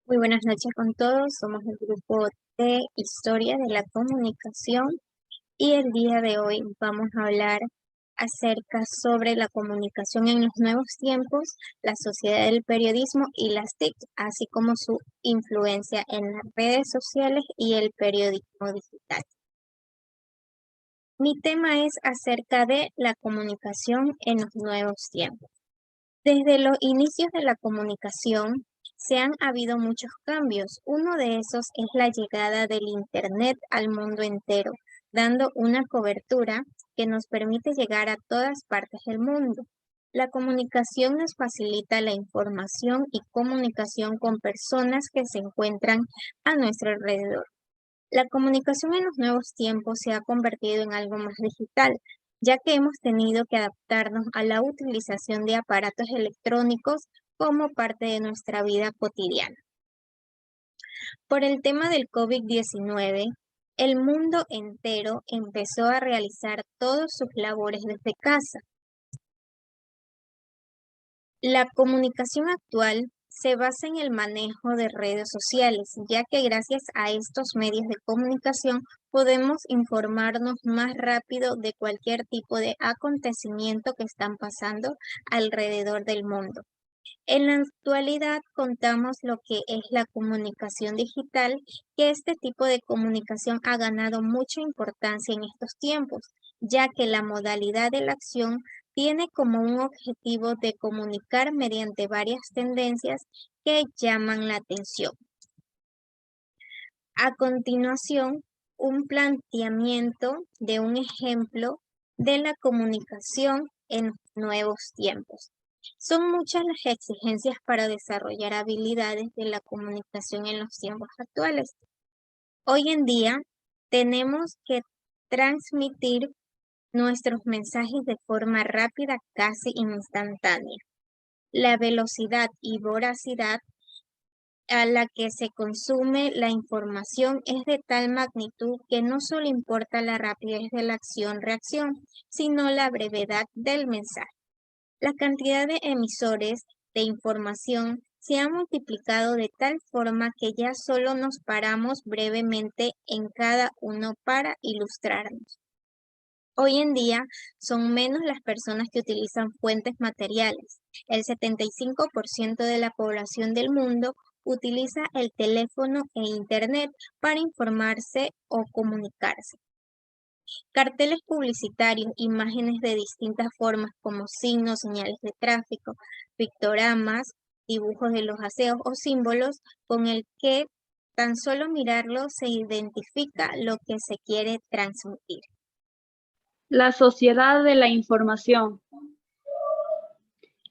Muy buenas noches con todos, somos el grupo de Historia de la Comunicación y el día de hoy vamos a hablar acerca sobre la comunicación en los nuevos tiempos, la sociedad del periodismo y las TIC, así como su influencia en las redes sociales y el periodismo digital. Mi tema es acerca de la comunicación en los nuevos tiempos. Desde los inicios de la comunicación han habido muchos cambios. Uno de esos es la llegada del Internet al mundo entero, dando una cobertura que nos permite llegar a todas partes del mundo. La comunicación nos facilita la información y comunicación con personas que se encuentran a nuestro alrededor. La comunicación en los nuevos tiempos se ha convertido en algo más digital, ya que hemos tenido que adaptarnos a la utilización de aparatos electrónicos como parte de nuestra vida cotidiana. Por el tema del COVID-19, el mundo entero empezó a realizar todas sus labores desde casa. La comunicación actual se basa en el manejo de redes sociales, ya que gracias a estos medios de comunicación podemos informarnos más rápido de cualquier tipo de acontecimiento que están pasando alrededor del mundo. En la actualidad contamos lo que es la comunicación digital, que este tipo de comunicación ha ganado mucha importancia en estos tiempos, ya que la modalidad de la acción tiene como un objetivo de comunicar mediante varias tendencias que llaman la atención. A continuación, un planteamiento de un ejemplo de la comunicación en nuevos tiempos. Son muchas las exigencias para desarrollar habilidades de la comunicación en los tiempos actuales. Hoy en día tenemos que transmitir nuestros mensajes de forma rápida, casi instantánea. La velocidad y voracidad a la que se consume la información es de tal magnitud que no solo importa la rapidez de la acción-reacción, sino la brevedad del mensaje. La cantidad de emisores de información se ha multiplicado de tal forma que ya solo nos paramos brevemente en cada uno para ilustrarnos. Hoy en día son menos las personas que utilizan fuentes materiales. El 75% de la población del mundo utiliza el teléfono e Internet para informarse o comunicarse. Carteles publicitarios, imágenes de distintas formas como signos, señales de tráfico, pictogramas, dibujos de los aseos o símbolos con el que tan solo mirarlo se identifica lo que se quiere transmitir. La sociedad de la información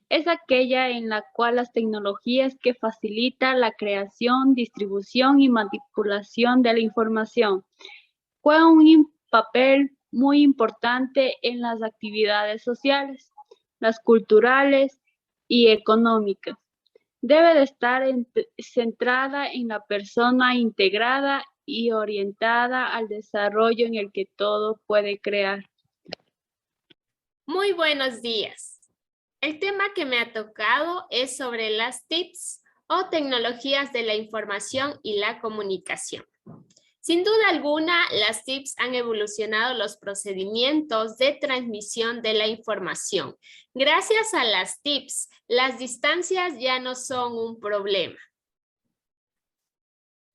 es aquella en la cual las tecnologías que facilitan la creación, distribución y manipulación de la información juegan un papel muy importante en las actividades sociales, las culturales y económicas. Debe de estar centrada en la persona integrada y orientada al desarrollo en el que todo puede crear. Muy buenos días. El tema que me ha tocado es sobre las TICs o tecnologías de la información y la comunicación. Sin duda alguna, las TICs han evolucionado los procedimientos de transmisión de la información. Gracias a las TICs, las distancias ya no son un problema.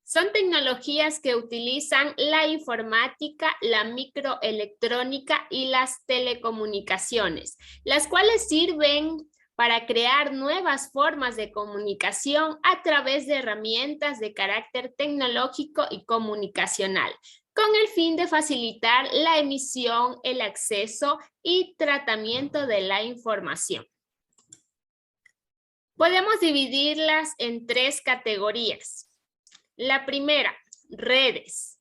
Son tecnologías que utilizan la informática, la microelectrónica y las telecomunicaciones, las cuales sirven para crear nuevas formas de comunicación a través de herramientas de carácter tecnológico y comunicacional, con el fin de facilitar la emisión, el acceso y tratamiento de la información. Podemos dividirlas en tres categorías. La primera, redes,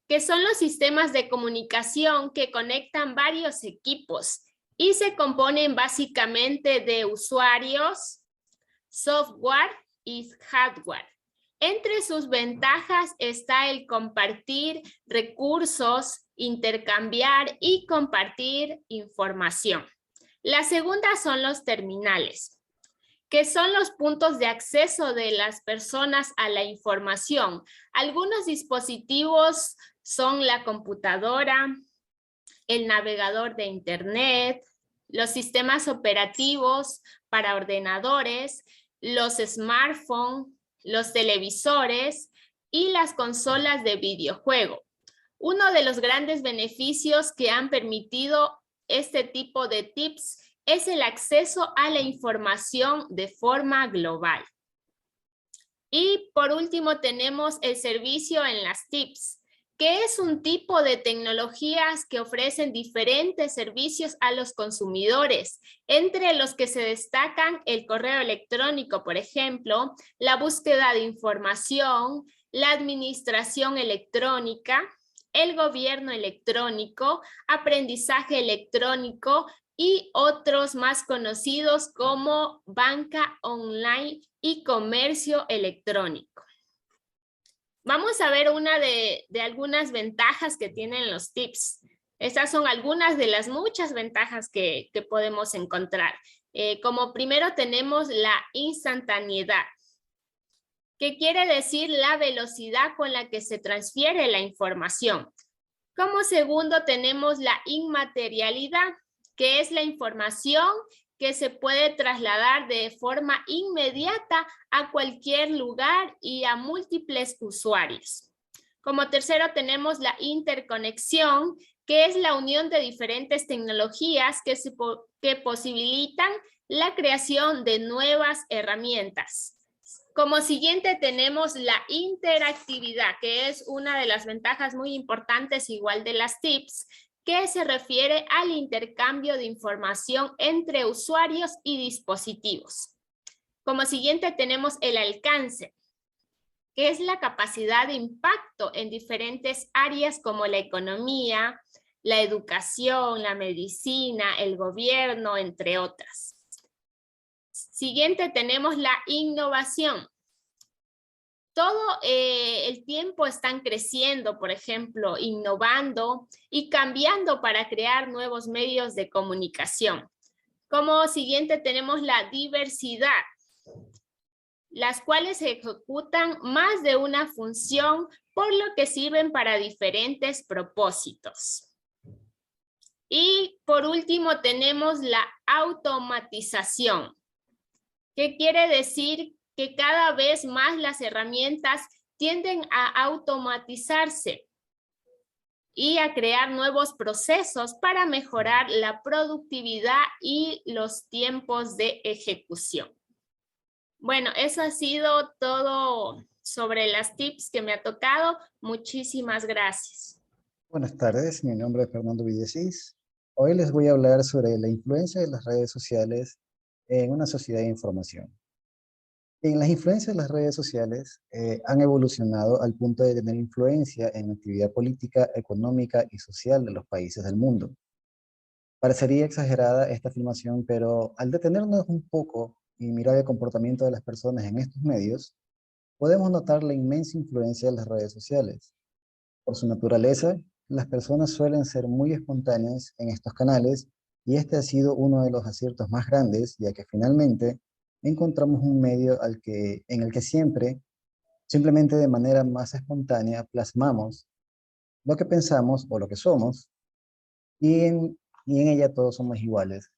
que son los sistemas de comunicación que conectan varios equipos y se componen básicamente de usuarios, software y hardware. Entre sus ventajas está el compartir recursos, intercambiar y compartir información. La segunda son los terminales, que son los puntos de acceso de las personas a la información. Algunos dispositivos son la computadora, el navegador de Internet, los sistemas operativos para ordenadores, los smartphones, los televisores y las consolas de videojuego. Uno de los grandes beneficios que han permitido este tipo de TICs es el acceso a la información de forma global. Y por último tenemos el servicio en las TICs, que es un tipo de tecnologías que ofrecen diferentes servicios a los consumidores, entre los que se destacan el correo electrónico, por ejemplo, la búsqueda de información, la administración electrónica, el gobierno electrónico, aprendizaje electrónico y otros más conocidos como banca online y comercio electrónico. Vamos a ver una de algunas ventajas que tienen los TICs. Estas son algunas de las muchas ventajas que podemos encontrar. Como primero tenemos la instantaneidad, que quiere decir la velocidad con la que se transfiere la información. Como segundo tenemos la inmaterialidad, que es la información que se puede trasladar de forma inmediata a cualquier lugar y a múltiples usuarios. Como tercero tenemos la interconexión, que es la unión de diferentes tecnologías que posibilitan la creación de nuevas herramientas. Como siguiente tenemos la interactividad, que es una de las ventajas muy importantes igual de las TICs, que se refiere al intercambio de información entre usuarios y dispositivos. Como siguiente tenemos el alcance, que es la capacidad de impacto en diferentes áreas como la economía, la educación, la medicina, el gobierno, entre otras. Siguiente tenemos la innovación. Todo el tiempo están creciendo, por ejemplo, innovando y cambiando para crear nuevos medios de comunicación. Como siguiente tenemos la diversidad, las cuales ejecutan más de una función, por lo que sirven para diferentes propósitos. Y por último tenemos la automatización, que quiere decir que cada vez más las herramientas tienden a automatizarse y a crear nuevos procesos para mejorar la productividad y los tiempos de ejecución. Bueno, eso ha sido todo sobre las TICs que me ha tocado. Muchísimas gracias. Buenas tardes, mi nombre es Fernando Villasís. Hoy les voy a hablar sobre la influencia de las redes sociales en una sociedad de información. Las influencias de las redes sociales han evolucionado al punto de tener influencia en la actividad política, económica y social de los países del mundo. Parecería exagerada esta afirmación, pero al detenernos un poco y mirar el comportamiento de las personas en estos medios, podemos notar la inmensa influencia de las redes sociales. Por su naturaleza, las personas suelen ser muy espontáneas en estos canales y este ha sido uno de los aciertos más grandes, ya que finalmente encontramos un medio en el que simplemente de manera más espontánea, plasmamos lo que pensamos o lo que somos, y en ella todos somos iguales.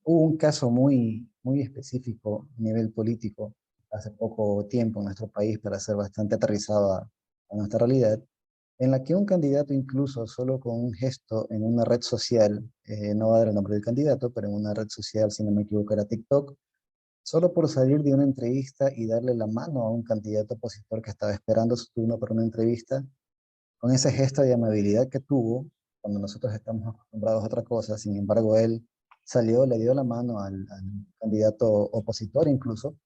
Hubo un caso muy específico a nivel político hace poco tiempo en nuestro país, para ser bastante aterrizado a nuestra realidad, en la que un candidato incluso solo con un gesto en una red social, no va a dar el nombre del candidato, pero en una red social, si no me equivoco, era TikTok, solo por salir de una entrevista y darle la mano a un candidato opositor que estaba esperando su turno para una entrevista, con ese gesto de amabilidad que tuvo, cuando nosotros estamos acostumbrados a otra cosa. Sin embargo, él salió, le dio la mano al candidato opositor incluso.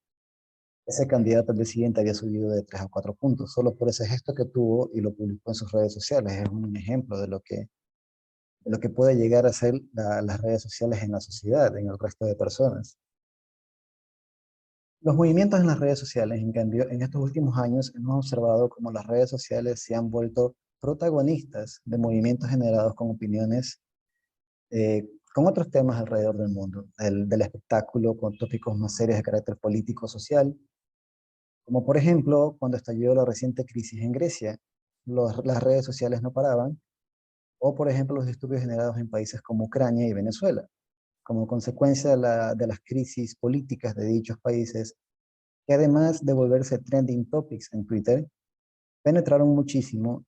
Ese candidato al día siguiente había subido de 3 a 4 puntos, solo por ese gesto que tuvo y lo publicó en sus redes sociales. Es un ejemplo de lo que puede llegar a ser las redes sociales en la sociedad, en el resto de personas. Los movimientos en las redes sociales, en cambio, en estos últimos años hemos observado cómo las redes sociales se han vuelto protagonistas de movimientos generados con opiniones con otros temas alrededor del mundo, del espectáculo, con tópicos más serios de carácter político-social, como por ejemplo, cuando estalló la reciente crisis en Grecia, las redes sociales no paraban, o por ejemplo los disturbios generados en países como Ucrania y Venezuela, como consecuencia de las crisis políticas de dichos países, que además de volverse trending topics en Twitter, penetraron muchísimo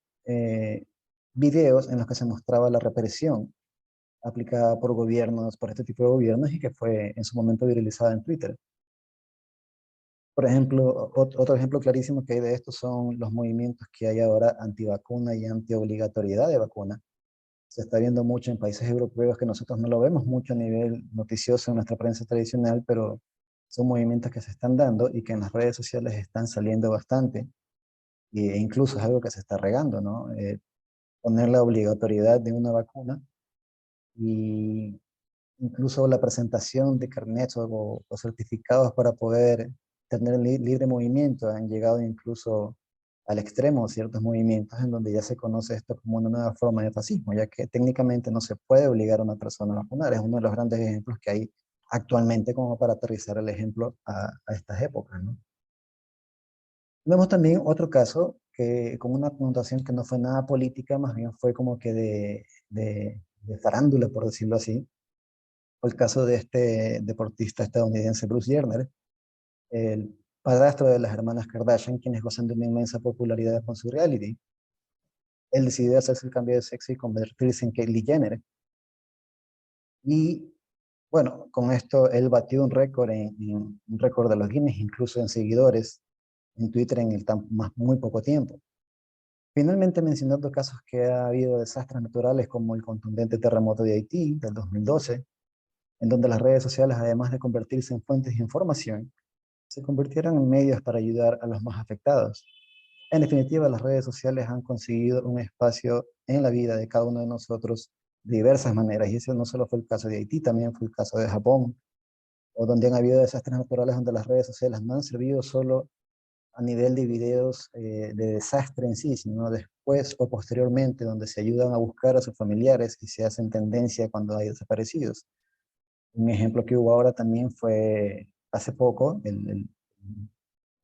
videos en los que se mostraba la represión aplicada por gobiernos, por este tipo de gobiernos, y que fue en su momento viralizada en Twitter. Por ejemplo, otro ejemplo clarísimo que hay de esto son los movimientos que hay ahora antivacuna y antiobligatoriedad de vacuna. Se está viendo mucho en países europeos que nosotros no lo vemos mucho a nivel noticioso en nuestra prensa tradicional, pero son movimientos que se están dando y que en las redes sociales están saliendo bastante. E incluso es algo que se está regando, ¿no? Poner la obligatoriedad de una vacuna y incluso la presentación de carnets o certificados para poder tener libre movimiento han llegado incluso al extremo ciertos movimientos en donde ya se conoce esto como una nueva forma de fascismo, ya que técnicamente no se puede obligar a una persona a vacunar. Es uno de los grandes ejemplos que hay actualmente como para aterrizar el ejemplo a estas épocas, ¿no? Vemos también otro caso que con una connotación que no fue nada política, más bien fue como que de farándula, por decirlo así. Fue el caso de este deportista estadounidense Bruce Jenner, el padrastro de las hermanas Kardashian, quienes gozan de una inmensa popularidad con su reality. Él decidió hacerse el cambio de sexo y convertirse en Kylie Jenner. Y bueno, con esto él batió un récord un récord de los Guinness, incluso en seguidores en Twitter en muy poco tiempo. Finalmente mencionando casos que ha habido desastres naturales como el contundente terremoto de Haití del 2012, en donde las redes sociales, además de convertirse en fuentes de información, se convirtieron en medios para ayudar a los más afectados. En definitiva, las redes sociales han conseguido un espacio en la vida de cada uno de nosotros de diversas maneras, y ese no solo fue el caso de Haití, también fue el caso de Japón, o donde han habido desastres naturales donde las redes sociales no han servido solo a nivel de videos de desastre en sí, sino después o posteriormente, donde se ayudan a buscar a sus familiares y se hacen tendencia cuando hay desaparecidos. Un ejemplo que hubo ahora también fue hace poco, el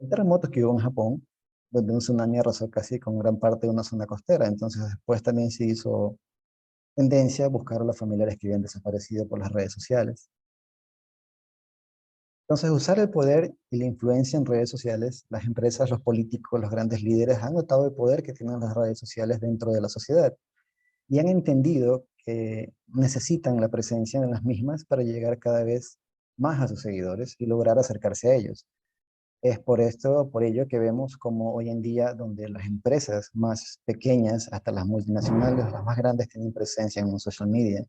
terremoto que hubo en Japón, donde un tsunami arrasó casi con gran parte de una zona costera. Entonces después también se hizo tendencia a buscar a los familiares que habían desaparecido por las redes sociales. Entonces, usar el poder y la influencia en redes sociales, las empresas, los políticos, los grandes líderes han notado el poder que tienen las redes sociales dentro de la sociedad y han entendido que necesitan la presencia en las mismas para llegar cada vez más a sus seguidores y lograr acercarse a ellos. Es por ello que vemos como hoy en día donde las empresas más pequeñas, hasta las multinacionales, las más grandes, tienen presencia en los social media.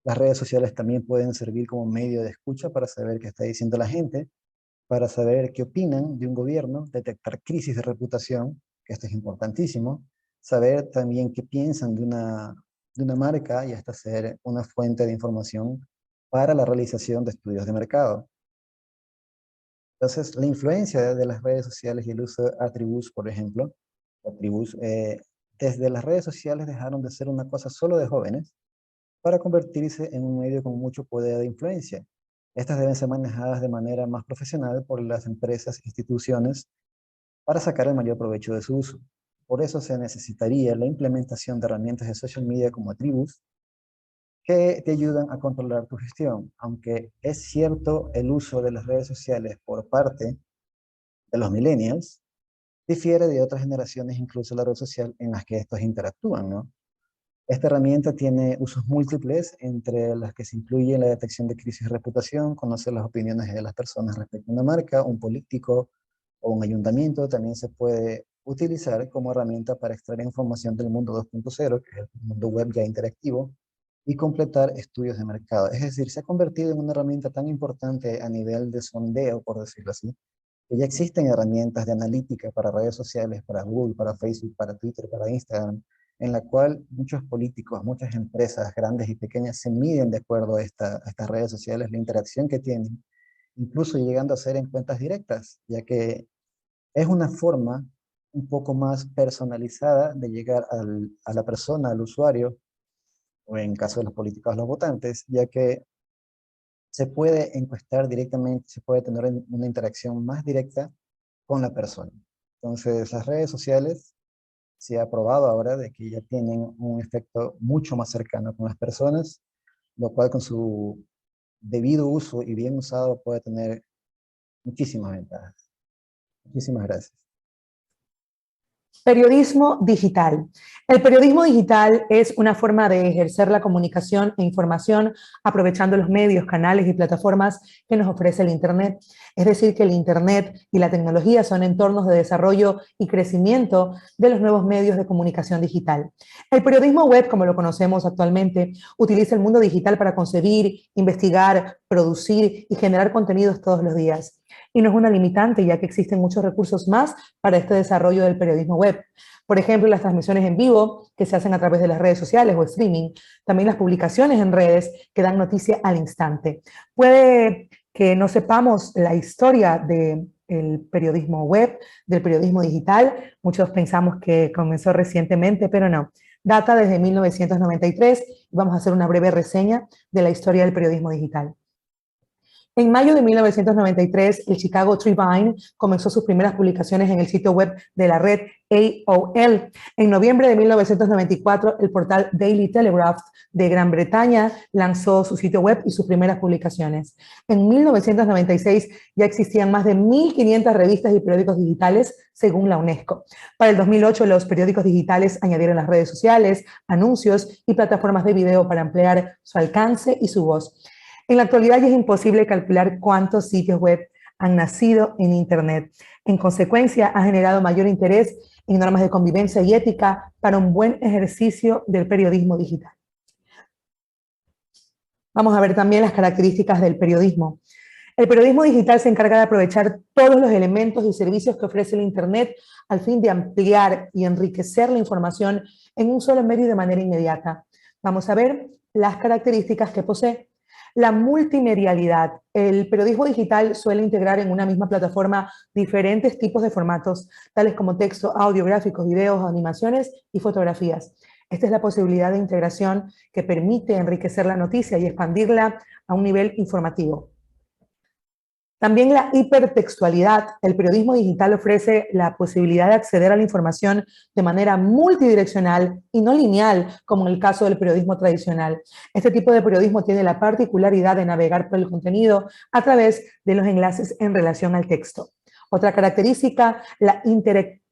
Las redes sociales también pueden servir como medio de escucha para saber qué está diciendo la gente, para saber qué opinan de un gobierno, detectar crisis de reputación, que esto es importantísimo, saber también qué piensan de una marca y hasta ser una fuente de información para la realización de estudios de mercado. Entonces, la influencia de las redes sociales y el uso de atributos, por ejemplo, desde las redes sociales dejaron de ser una cosa solo de jóvenes para convertirse en un medio con mucho poder de influencia. Estas deben ser manejadas de manera más profesional por las empresas e instituciones para sacar el mayor provecho de su uso. Por eso se necesitaría la implementación de herramientas de social media como Atribus que te ayudan a controlar tu gestión. Aunque es cierto el uso de las redes sociales por parte de los millennials, difiere de otras generaciones, incluso la red social en las que estos interactúan, ¿no? Esta herramienta tiene usos múltiples, entre las que se incluye la detección de crisis de reputación, conocer las opiniones de las personas respecto a una marca, un político o un ayuntamiento. También se puede utilizar como herramienta para extraer información del mundo 2.0, que es el mundo web ya interactivo, y completar estudios de mercado. Es decir, se ha convertido en una herramienta tan importante a nivel de sondeo, por decirlo así, que ya existen herramientas de analítica para redes sociales, para Google, para Facebook, para Twitter, para Instagram, en la cual muchos políticos, muchas empresas grandes y pequeñas se miden de acuerdo a estas redes sociales, la interacción que tienen, incluso llegando a ser en cuentas directas, ya que es una forma un poco más personalizada de llegar a la persona, al usuario, o en caso de los políticos, los votantes, ya que se puede encuestar directamente, se puede tener una interacción más directa con la persona. Entonces, las redes sociales se ha probado ahora de que ya tienen un efecto mucho más cercano con las personas, lo cual con su debido uso y bien usado puede tener muchísimas ventajas. Muchísimas gracias. Periodismo digital. El periodismo digital es una forma de ejercer la comunicación e información aprovechando los medios, canales y plataformas que nos ofrece el Internet. Es decir, que el Internet y la tecnología son entornos de desarrollo y crecimiento de los nuevos medios de comunicación digital. El periodismo web, como lo conocemos actualmente, utiliza el mundo digital para concebir, investigar, producir y generar contenidos todos los días. Y no es una limitante, ya que existen muchos recursos más para este desarrollo del periodismo web. Por ejemplo, las transmisiones en vivo que se hacen a través de las redes sociales o streaming, también las publicaciones en redes que dan noticia al instante. Puede que no sepamos la historia del periodismo web, del periodismo digital. Muchos pensamos que comenzó recientemente, pero no. Data desde 1993 y vamos a hacer una breve reseña de la historia del periodismo digital. En mayo de 1993, el Chicago Tribune comenzó sus primeras publicaciones en el sitio web de la red AOL. En noviembre de 1994, el portal Daily Telegraph de Gran Bretaña lanzó su sitio web y sus primeras publicaciones. En 1996 ya existían más de 1.500 revistas y periódicos digitales, según la UNESCO. Para el 2008, los periódicos digitales añadieron las redes sociales, anuncios y plataformas de video para ampliar su alcance y su voz. En la actualidad ya es imposible calcular cuántos sitios web han nacido en Internet. En consecuencia, ha generado mayor interés en normas de convivencia y ética para un buen ejercicio del periodismo digital. Vamos a ver también las características del periodismo. El periodismo digital se encarga de aprovechar todos los elementos y servicios que ofrece el Internet al fin de ampliar y enriquecer la información en un solo medio de manera inmediata. Vamos a ver las características que posee. La multimedialidad. El periodismo digital suele integrar en una misma plataforma diferentes tipos de formatos, tales como texto, audio, gráficos, videos, animaciones y fotografías. Esta es la posibilidad de integración que permite enriquecer la noticia y expandirla a un nivel informativo. También la hipertextualidad. El periodismo digital ofrece la posibilidad de acceder a la información de manera multidireccional y no lineal, como en el caso del periodismo tradicional. Este tipo de periodismo tiene la particularidad de navegar por el contenido a través de los enlaces en relación al texto. Otra característica, la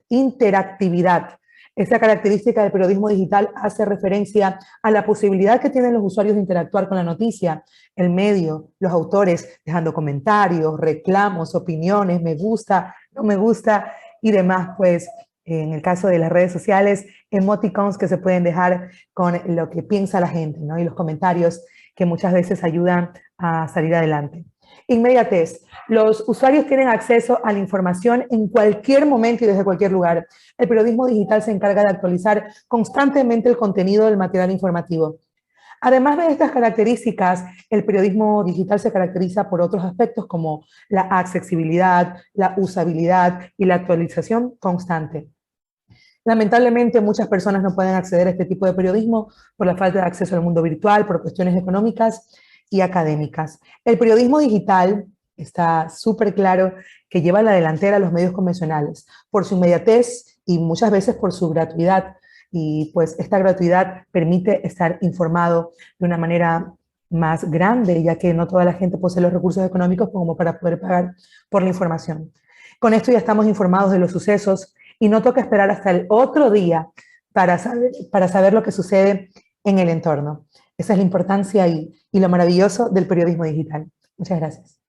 interactividad. Esta característica del periodismo digital hace referencia a la posibilidad que tienen los usuarios de interactuar con la noticia, el medio, los autores, dejando comentarios, reclamos, opiniones, me gusta, no me gusta y demás, pues en el caso de las redes sociales, emoticons que se pueden dejar con lo que piensa la gente, ¿no? Y los comentarios que muchas veces ayudan a salir adelante. Inmediatez. Los usuarios tienen acceso a la información en cualquier momento y desde cualquier lugar. El periodismo digital se encarga de actualizar constantemente el contenido del material informativo. Además de estas características, el periodismo digital se caracteriza por otros aspectos como la accesibilidad, la usabilidad y la actualización constante. Lamentablemente, muchas personas no pueden acceder a este tipo de periodismo por la falta de acceso al mundo virtual, por cuestiones económicas y académicas. El periodismo digital está súper claro que lleva a la delantera a los medios convencionales por su inmediatez y muchas veces por su gratuidad. Y pues esta gratuidad permite estar informado de una manera más grande, ya que no toda la gente posee los recursos económicos como para poder pagar por la información. Con esto ya estamos informados de los sucesos y no toca esperar hasta el otro día para saber lo que sucede en el entorno. Esa es la importancia y lo maravilloso del periodismo digital. Muchas gracias.